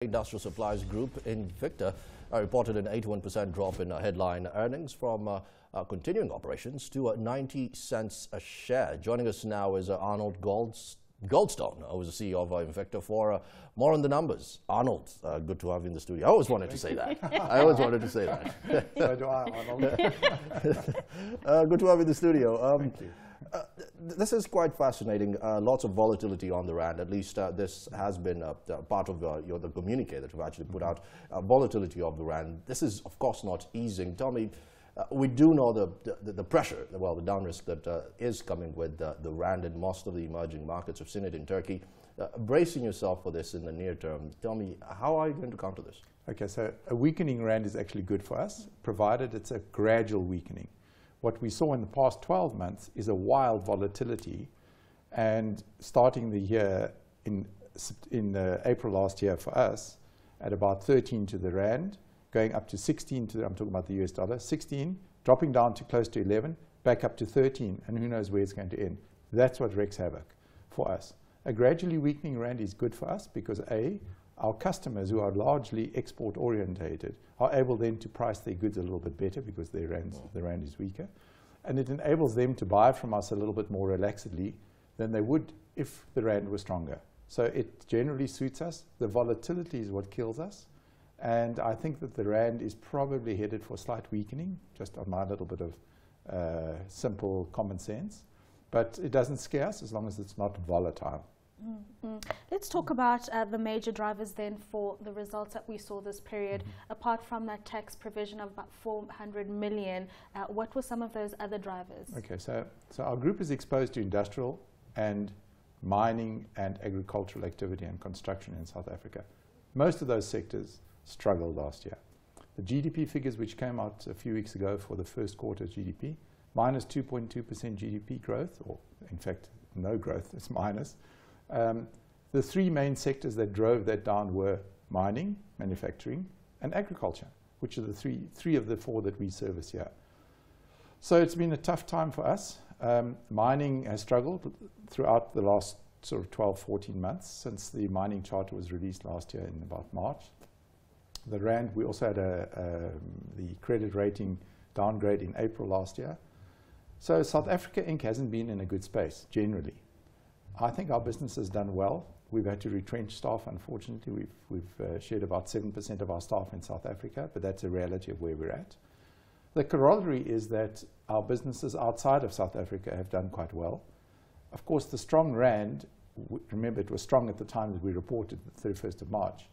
Industrial supplies group Invicta reported an 81% drop in headline earnings from continuing operations to 90 cents a share. Joining us now is Arnold Goldstone, who is the CEO of Invicta, for more on the numbers. Arnold, good to have you in the studio. I always wanted to say that. I always wanted to say that. So do I, Arnold. Good to have you in the studio. Thank you. This is quite fascinating. Lots of volatility on the rand. At least this has been part of the communique that you've actually put out. Volatility of the rand. This is, of course, not easing. Tell me, we do know the pressure, well, the down risk that is coming with the rand in most of the emerging markets. We've seen it in Turkey. Bracing yourself for this in the near term. Tell me, how are you going to counter this? Okay, so a weakening rand is actually good for us, provided it's a gradual weakening. What we saw in the past 12 months is a wild volatility, and starting the year in April last year for us at about 13 to the rand, going up to 16 to, I'm talking about the US dollar, 16, dropping down to close to 11, back up to 13, and who knows where it's going to end. That's what wreaks havoc for us. A gradually weakening rand is good for us because A, our customers, who are largely export orientated, are able then to price their goods a little bit better because the rand is weaker. And it enables them to buy from us a little bit more relaxedly than they would if the rand was stronger. So it generally suits us. The volatility is what kills us. And I think that the rand is probably headed for slight weakening, just on my little bit of simple common sense. But it doesn't scare us as long as it's not volatile. Let's talk about the major drivers then for the results that we saw this period. Apart from that tax provision of about 400 million, what were some of those other drivers? Okay, so our group is exposed to industrial and mining and agricultural activity and construction in South Africa. Most of those sectors struggled last year. The GDP figures which came out a few weeks ago for the first quarter GDP, minus 2.2% GDP growth, or in fact no growth, it's minus. The three main sectors that drove that down were mining, manufacturing, and agriculture, which are the three of the four that we service here. So it's been a tough time for us. Mining has struggled throughout the last sort of 12, 14 months since the mining charter was released last year in about March. The rand, we also had the credit rating downgrade in April last year. So South Africa Inc. hasn't been in a good space generally. I think our business has done well. We've had to retrench staff, unfortunately. We've shed about 7% of our staff in South Africa, but that's a reality of where we're at. The corollary is that our businesses outside of South Africa have done quite well. Of course, the strong rand, remember it was strong at the time that we reported, the 31st of March,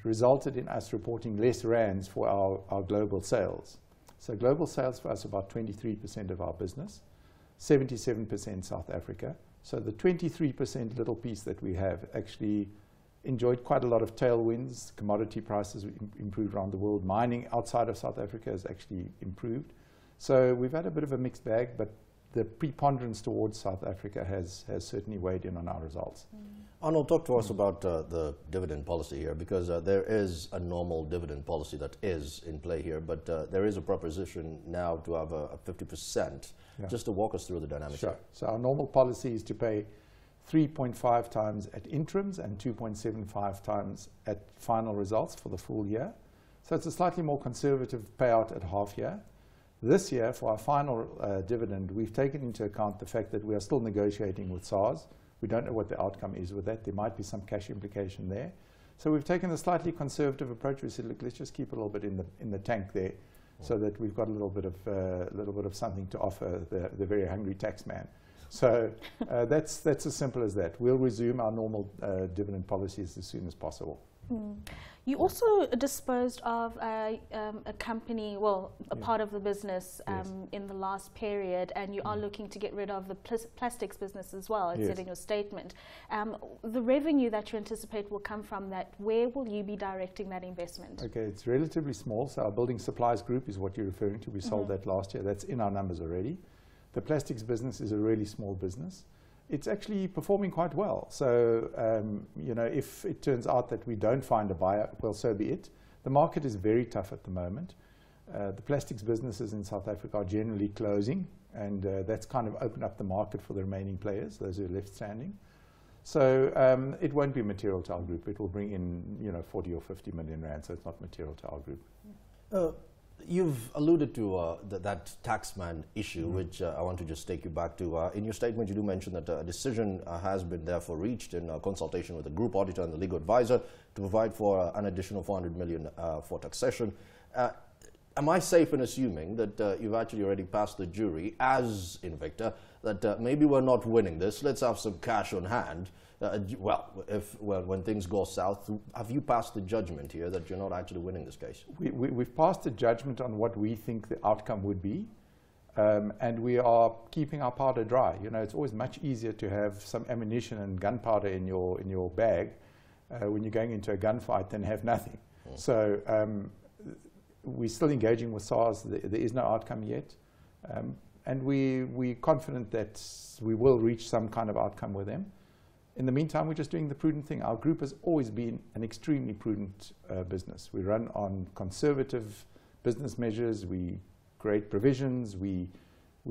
resulted in us reporting less rands for our global sales. So global sales for us are about 23% of our business, 77% South Africa. So the 23% little piece that we have actually enjoyed quite a lot of tailwinds. Commodity prices improved around the world. Mining outside of South Africa has actually improved. So we've had a bit of a mixed bag, but the preponderance towards South Africa has certainly weighed in on our results. Arnold, talk to us about the dividend policy here, because there is a normal dividend policy that is in play here, but there is a proposition now to have a 50%. Yeah. Just to walk us through the dynamics. Sure. So our normal policy is to pay 3.5 times at interims and 2.75 times at final results for the full year. So it's a slightly more conservative payout at half year. This year, for our final dividend, we've taken into account the fact that we are still negotiating with SARS. We don't know what the outcome is with that. There might be some cash implication there. So we've taken a slightly conservative approach. We said, look, let's just keep a little bit in the tank there, so that we've got a little bit of something to offer the very hungry tax man. So that's as simple as that. We'll resume our normal dividend policies as soon as possible. You also disposed of a company, well, a part of the business in the last period, and you are looking to get rid of the plastics business as well. It said in your statement. The revenue that you anticipate will come from that, where will you be directing that investment? Okay, it's relatively small. So our building supplies group is what you're referring to. We sold that last year. That's in our numbers already. The plastics business is a really small business. It's actually performing quite well. So, you know, if it turns out that we don't find a buyer, well, so be it. The market is very tough at the moment. The plastics businesses in South Africa are generally closing, and that's kind of opened up the market for the remaining players, those who are left standing. So it won't be material to our group. It will bring in 40 or 50 million rand, so it's not material to our group. You've alluded to that taxman issue, which I want to just take you back to. In your statement, you do mention that a decision has been therefore reached in consultation with the group auditor and the legal advisor to provide for an additional 400 million for taxation. Am I safe in assuming that you've actually already passed the jury as Invicta that maybe we're not winning this, let's have some cash on hand? When things go south, have you passed the judgment here that you're not actually winning this case? We've passed the judgment on what we think the outcome would be, and we are keeping our powder dry. It's always much easier to have some ammunition and gunpowder in your bag when you're going into a gunfight than have nothing. So we're still engaging with SARS. There is no outcome yet, and we're confident that we will reach some kind of outcome with them. In the meantime, we're just doing the prudent thing. Our group has always been an extremely prudent business. We run on conservative business measures. We create provisions. We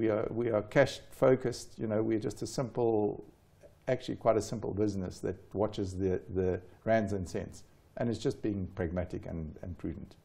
are cash focused. We're just a simple, actually quite a simple business that watches the rands and cents, and it's just being pragmatic and prudent.